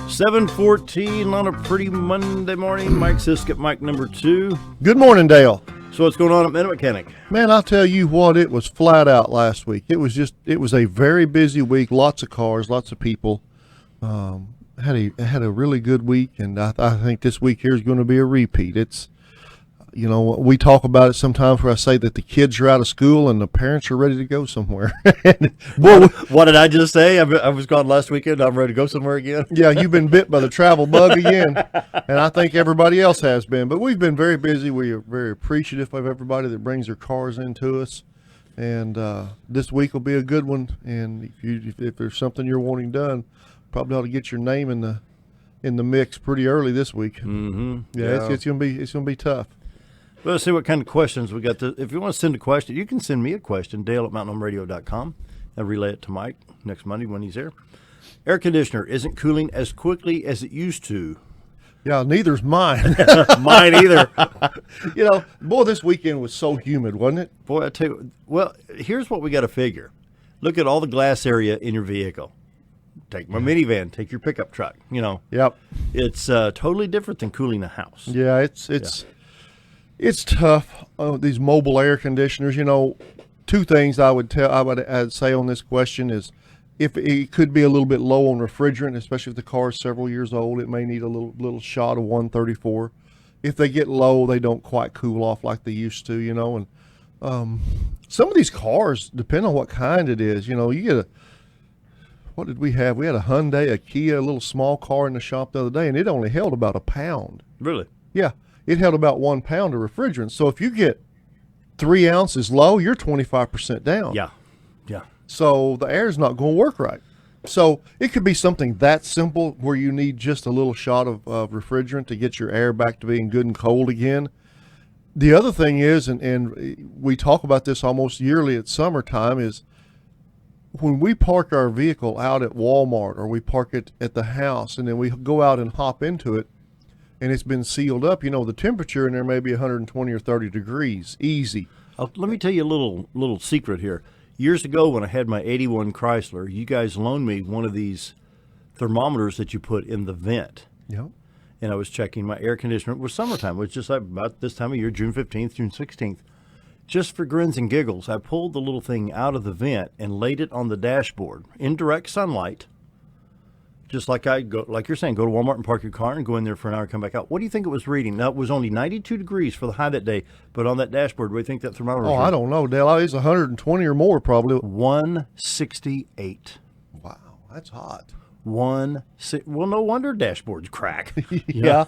7:14 on a pretty Monday morning. Mike Sisk at mic number 2. Good morning, Dale. So what's going on at Minute Mechanic? Man, I'll tell you what, it was flat out last week. It was a very busy week. Lots of cars, lots of people. Had a really good week, and I think this week here is going to be a repeat. It's, you know, we talk about it sometimes where I say that the kids are out of school and the parents are ready to go somewhere. Well, what did I just say? I was gone last weekend. I'm ready to go somewhere again. Yeah, you've been bit by the travel bug again, and I think everybody else has been. But we've been very busy. We are very appreciative of everybody that brings their cars into us, and this week will be a good one. And if there's something you're wanting done, probably ought to get your name in the mix pretty early this week. Mm-hmm. Yeah. It's gonna be tough. Well, let's see what kind of questions we got. If you want to send a question, you can send me a question, Dale@mountainhomeradio.com, and relay it to Mike next Monday when he's here. Air conditioner isn't cooling as quickly as it used to. Yeah, neither's mine. Mine either. You know, boy, this weekend was so humid, wasn't it? Boy, I tell you, well, here's what we got to figure. Look at all the glass area in your vehicle. Take my minivan, take your pickup truck, you know. Yep. It's totally different than cooling a house. Yeah, it's tough. These mobile air conditioners, you know, two things I'd say on this question is if it could be a little bit low on refrigerant, especially if the car is several years old, it may need a little shot of 134. If they get low, they don't quite cool off like they used to, you know. And some of these cars, depending on what kind it is, you know, you get what did we have? We had a Hyundai, a Kia, a little small car in the shop the other day, and it only held about a pound. Really? Yeah. It held about 1 pound of refrigerant. So if you get 3 ounces low, you're 25% down. Yeah. So the air's not going to work right. So it could be something that simple where you need just a little shot of refrigerant to get your air back to being good and cold again. The other thing is, and we talk about this almost yearly at summertime, is when we park our vehicle out at Walmart or we park it at the house and then we go out and hop into it, and it's been sealed up, you know, the temperature in there may be 120 or 30 degrees, easy. Let me tell you a little secret here. Years ago when I had my 81 Chrysler, you guys loaned me one of these thermometers that you put in the vent. Yep. And I was checking my air conditioner. It was summertime. It was just like about this time of year, June 15th, June 16th. Just for grins and giggles, I pulled the little thing out of the vent and laid it on the dashboard in direct sunlight. Just like like you're saying, go to Walmart and park your car and go in there for an hour and come back out. What do you think it was reading? Now, it was only 92 degrees for the high that day, but on that dashboard, what do you think that thermometer was reading? I don't know, Dale. It's 120 or more probably. 168. Wow, that's hot. Well, no wonder dashboards crack. Yeah.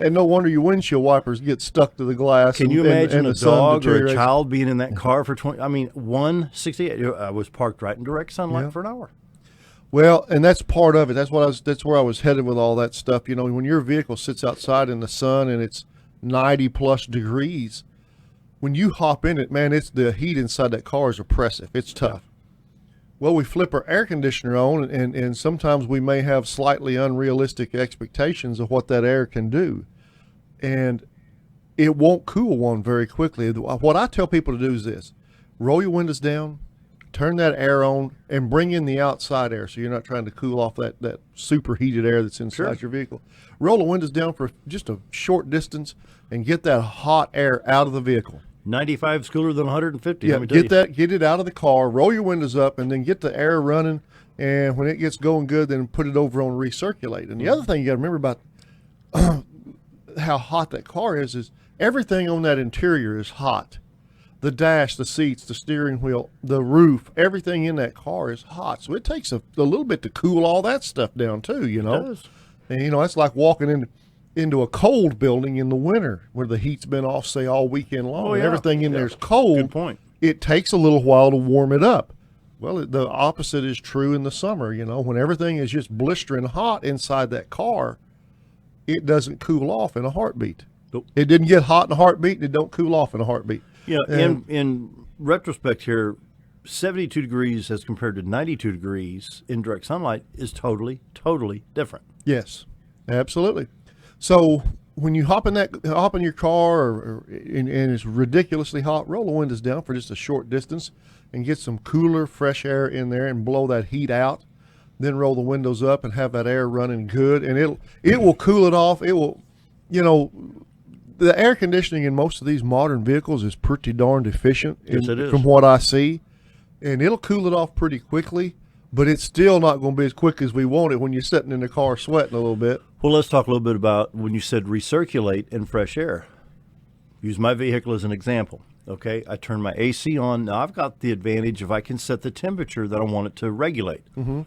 And no wonder your windshield wipers get stuck to the glass. Can you imagine a dog or a deteriorates. child being in that car for 168? I was parked right in direct sunlight for an hour. Well, and that's part of it. That's where I was headed with all that stuff. You know, when your vehicle sits outside in the sun and it's 90 plus degrees, when you hop in it, man, the heat inside that car is oppressive. It's tough. Well, we flip our air conditioner on, and sometimes we may have slightly unrealistic expectations of what that air can do. And it won't cool one very quickly. What I tell people to do is this: roll your windows down, turn that air on, and bring in the outside air so you're not trying to cool off that superheated air that's inside your vehicle. Roll the windows down for just a short distance and get that hot air out of the vehicle. 95 is cooler than 150. Yeah, get it out of the car, roll your windows up, and then get the air running. And when it gets going good, then put it over on recirculate. And the other thing you got to remember about how hot that car is everything on that interior is hot. The dash, the seats, the steering wheel, the roof, everything in that car is hot. So it takes a little bit to cool all that stuff down too, you know. It does. And, you know, that's like walking into a cold building in the winter where the heat's been off, say, all weekend long. Oh, yeah. Everything in there's cold. Good point. It takes a little while to warm it up. Well, the opposite is true in the summer. You know, when everything is just blistering hot inside that car, it doesn't cool off in a heartbeat. Nope. It didn't get hot in a heartbeat, and it don't cool off in a heartbeat. Yeah, in retrospect here, 72 degrees as compared to 92 degrees in direct sunlight is totally different. Yes, absolutely. So when you hop in your car and it's ridiculously hot, roll the windows down for just a short distance and get some cooler, fresh air in there and blow that heat out. then roll the windows up and have that air running good, and it will cool it off. It will, you know, the air conditioning in most of these modern vehicles is pretty darned efficient. Yes, it is. From what I see, and it'll cool it off pretty quickly. But it's still not going to be as quick as we want it when you're sitting in the car sweating a little bit. Well, let's talk a little bit about when you said recirculate in fresh air. Use my vehicle as an example. Okay, I turn my AC on. Now, I've got the advantage if I can set the temperature that I want it to regulate.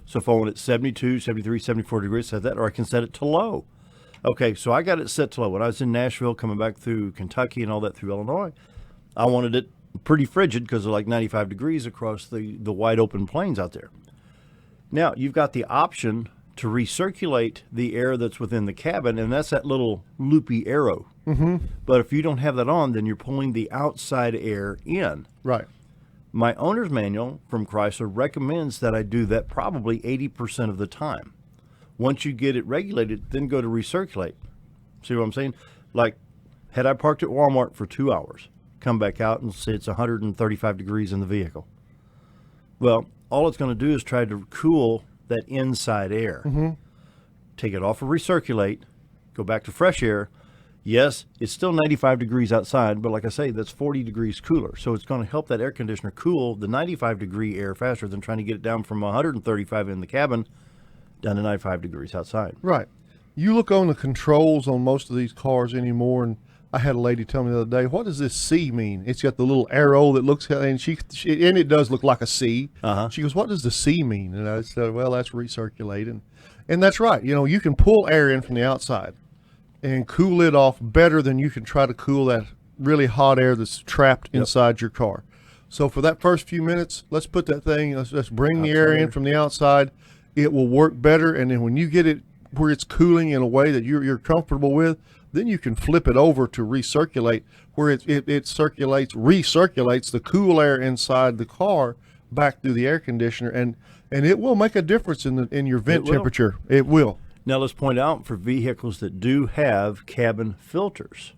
So if I want it 72, 73, 74 degrees, set that, or I can set it to low. Okay, so I got it set to low. When I was in Nashville, coming back through Kentucky and all that through Illinois, I wanted it pretty frigid because of like 95 degrees across the wide open plains out there. Now, you've got the option to recirculate the air that's within the cabin, and that's that little loopy arrow. But if you don't have that on, then you're pulling the outside air in. Right. My owner's manual from Chrysler recommends that I do that probably 80% of the time. Once you get it regulated, then go to recirculate. See what I'm saying? Like, had I parked at Walmart for 2 hours, come back out and say it's 135 degrees in the vehicle. Well, all it's going to do is try to cool that inside air. Take it off of recirculate, go back to fresh air. Yes, it's still 95 degrees outside, but like I say, that's 40 degrees cooler. So it's going to help that air conditioner cool the 95 degree air faster than trying to get it down from 135 in the cabin down to 95 degrees outside. Right. You look on the controls on most of these cars anymore, and I had a lady tell me the other day, what does this C mean? It's got the little arrow that looks, and she and it does look like a C. She goes, what does the C mean? And I said, well, that's recirculating. And that's right. You know, you can pull air in from the outside and cool it off better than you can try to cool that really hot air that's trapped inside your car. So for that first few minutes, let's put that thing, let's bring the air in from the outside. It will work better. And then when you get it where it's cooling in a way that you're comfortable with, then you can flip it over to recirculate, where it recirculates the cool air inside the car back through the air conditioner, and it will make a difference in your vent temperature. It will. Now let's point out for vehicles that do have cabin filters,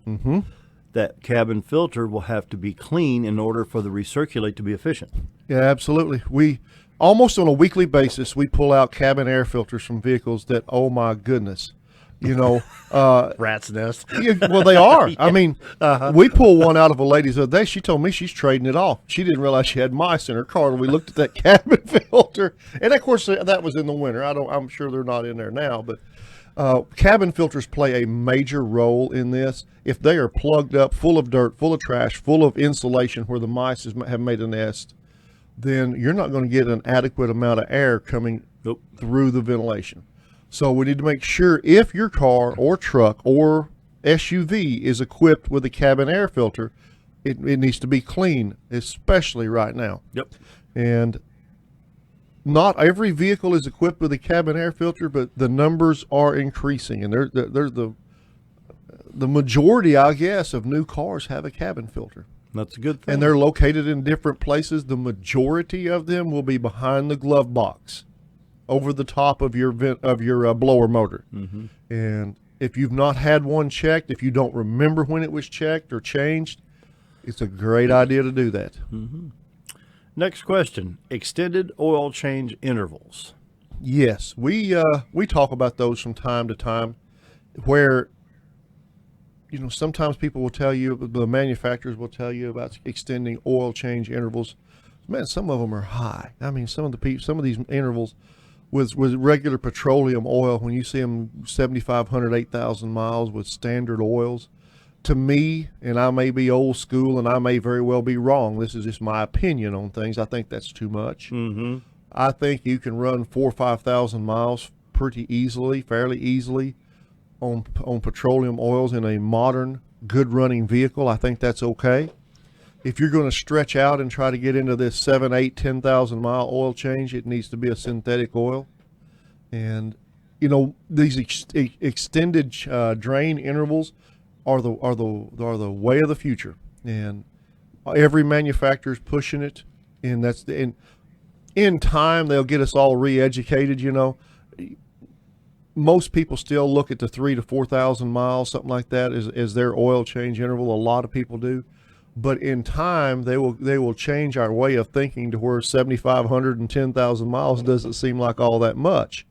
that cabin filter will have to be clean in order for the recirculate to be efficient. Yeah, absolutely. We almost on a weekly basis we pull out cabin air filters from vehicles that, oh my goodness. You know, rat's nest. Yeah, well, they are. I mean, we pulled one out of a lady the other day. She told me she's trading it off. She didn't realize she had mice in her car. And we looked at that cabin filter, and of course that was in the winter. I'm sure they're not in there now, but cabin filters play a major role in this. If they are plugged up, full of dirt, full of trash, full of insulation where the mice have made a nest, then you're not going to get an adequate amount of air coming through the ventilation. So we need to make sure if your car or truck or SUV is equipped with a cabin air filter, it needs to be clean, especially right now. And not every vehicle is equipped with a cabin air filter, but the numbers are increasing. And there's the majority, I guess, of new cars have a cabin filter. That's a good thing. And they're located in different places. The majority of them will be behind the glove box, over the top of your blower motor. And if you've not had one checked, if you don't remember when it was checked or changed, it's a great idea to do that. Next question: extended oil change intervals. Yes, we talk about those from time to time, where sometimes people will tell you, the manufacturers will tell you about extending oil change intervals. Man, some of them are high. I mean, some of these intervals with regular petroleum oil, when you see them 7,500, 8,000 miles with standard oils, to me, and I may be old school and I may very well be wrong, this is just my opinion on things, I think that's too much. I think you can run 4,000 or 5,000 miles pretty easily, fairly easily, on petroleum oils in a modern, good running vehicle. I think that's okay. If you're going to stretch out and try to get into this 7, 8, 10,000 mile oil change, it needs to be a synthetic oil. And these extended drain intervals are the way of the future. And every manufacturer is pushing it. And in time they'll get us all re-educated. Most people still look at the 3,000 to 4,000 miles, something like that, as their oil change interval. A lot of people do. But in time, they will change our way of thinking to where 7,500 and 10,000 miles doesn't seem like all that much.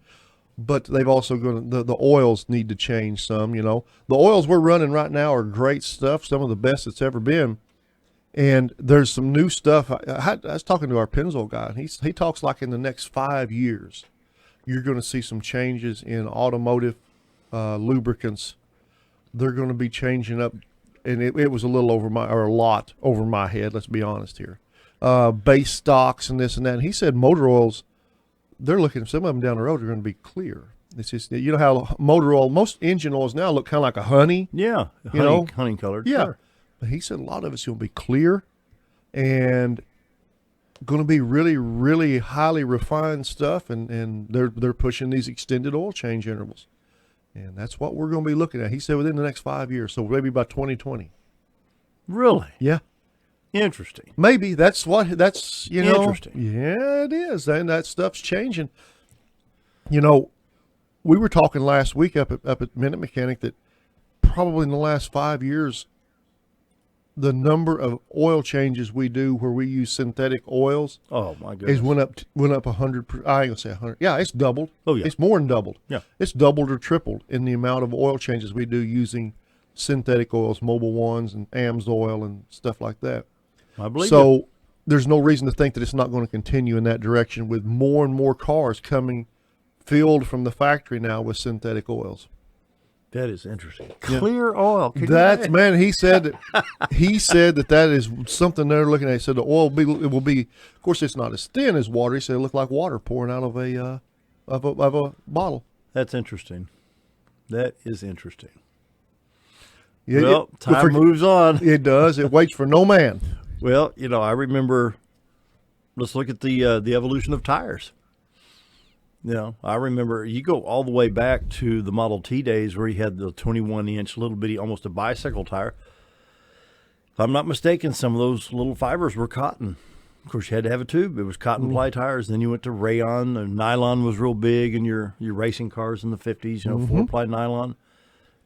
But they've also going to the oils need to change some. You know, the oils we're running right now are great stuff, some of the best it's ever been. And there's some new stuff. I was talking to our Pennzoil guy, and he talks like in the next 5 years, you're going to see some changes in automotive lubricants. They're going to be changing up, and it was a lot over my head. Let's be honest here. Base stocks and this and that. And he said motor oils, they're looking, some of them down the road are going to be clear. It's just, you know how motor oil, most engine oils now look kind of like a honey. Yeah, honey colored. Yeah. Sure. But he said a lot of it's going to be clear and going to be really, really highly refined stuff. And they're pushing these extended oil change intervals. And that's what we're going to be looking at. He said within the next 5 years. So maybe by 2020. Really? Yeah. Interesting. Maybe that's, you know. Interesting. Yeah, it is. And that stuff's changing. You know, we were talking last week up at Minute Mechanic that probably in the last 5 years, the number of oil changes we do where we use synthetic oils, Oh my goodness, went up 100. I ain't gonna say 100. Yeah, it's doubled. Oh yeah, it's more than doubled. Yeah, it's doubled or tripled in the amount of oil changes we do using synthetic oils, Mobil ones, and AMSOIL and stuff like that. I believe so. There's no reason to think that it's not going to continue in that direction with more and more cars coming filled from the factory now with synthetic oils. That is interesting. Yeah. Clear oil. That's, man, he said that is something they're looking at. He said the oil will be, of course, it's not as thin as water. He said it looked like water pouring out of a bottle. That's interesting. That is interesting. Yeah, well, time moves on. It does. It waits for no man. Well, you know, I remember, let's look at the evolution of tires. You know, I remember you go all the way back to the Model T days where you had the 21-inch little bitty, almost a bicycle tire. If I'm not mistaken, some of those little fibers were cotton. Of course, you had to have a tube. It was cotton ply tires. Then you went to rayon. And nylon was real big in your racing cars in the 50s, you know, 4-ply nylon.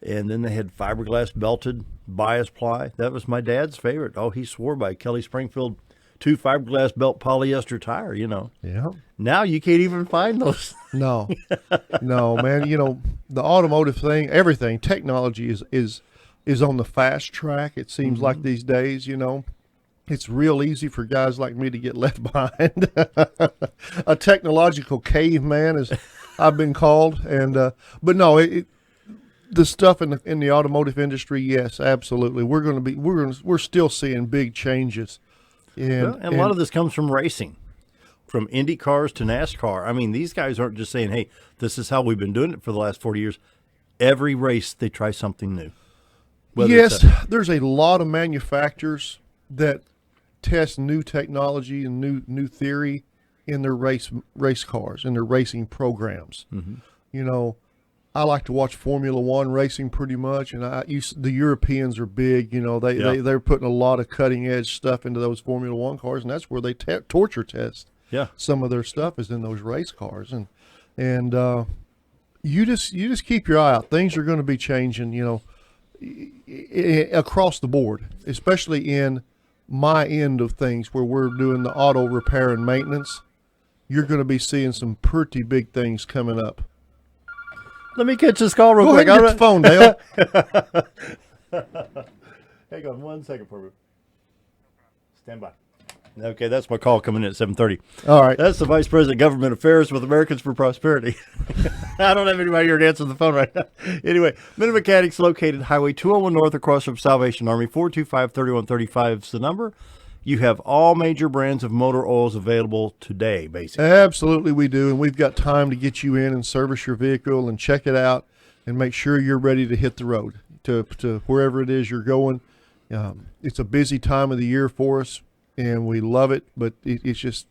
And then they had fiberglass belted bias ply. That was my dad's favorite. Oh, he swore by Kelly Springfield 2 fiberglass belt polyester tire, you know. Yeah. Now you can't even find those. No, man. You know, the automotive thing, everything, technology is on the fast track. It seems like these days, you know, it's real easy for guys like me to get left behind. A technological caveman, as I've been called. And, but no, the stuff in the automotive industry, yes, absolutely. We're still seeing big changes. And a lot of this comes from racing, from Indy cars to NASCAR. I mean, these guys aren't just saying, hey, this is how we've been doing it for the last 40 years. Every race, they try something new. Yes, there's a lot of manufacturers that test new technology and new theory in their race cars, in their racing programs. Mm-hmm. You know, I like to watch Formula One racing pretty much, and the Europeans are big. You know, they're putting a lot of cutting edge stuff into those Formula One cars, and that's where they torture test. Yeah, some of their stuff is in those race cars, and you just keep your eye out. Things are going to be changing. You know, across the board, especially in my end of things where we're doing the auto repair and maintenance. You're going to be seeing some pretty big things coming up. Let me catch this call real quick. Go ahead and get the phone, Dale. Hang on 1 second for me. Stand by. Okay, that's my call coming in at 7:30. All right. That's the Vice President of Government Affairs with Americans for Prosperity. I don't have anybody here to answer the phone right now. Anyway, Minute Mechanics located Highway 201 North across from Salvation Army. 425-3135 is the number. You have all major brands of motor oils available today, basically. Absolutely, we do. And we've got time to get you in and service your vehicle and check it out and make sure you're ready to hit the road to wherever it is you're going. It's a busy time of the year for us, and we love it. But it's just,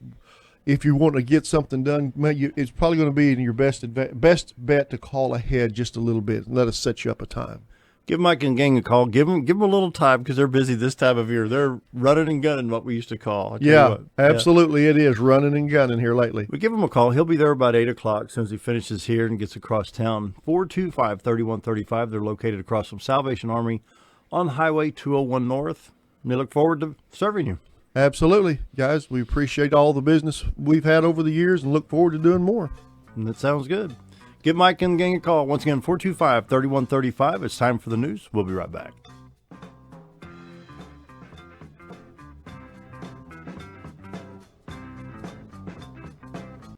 if you want to get something done, it's probably going to be in your best bet to call ahead just a little bit and let us set you up a time. Give Mike and gang a call. Give them a little time because they're busy this time of year. They're running and gunning, what we used to call. Yeah, absolutely. Yeah. It is running and gunning here lately. We give him a call. He'll be there about 8 o'clock as soon as he finishes here and gets across town. 425-3135. They're located across from Salvation Army on Highway 201 North. They look forward to serving you. Absolutely, guys. We appreciate all the business we've had over the years and look forward to doing more. And that sounds good. Give Mike and the gang a call. Once again, 425-3135. It's time for the news. We'll be right back.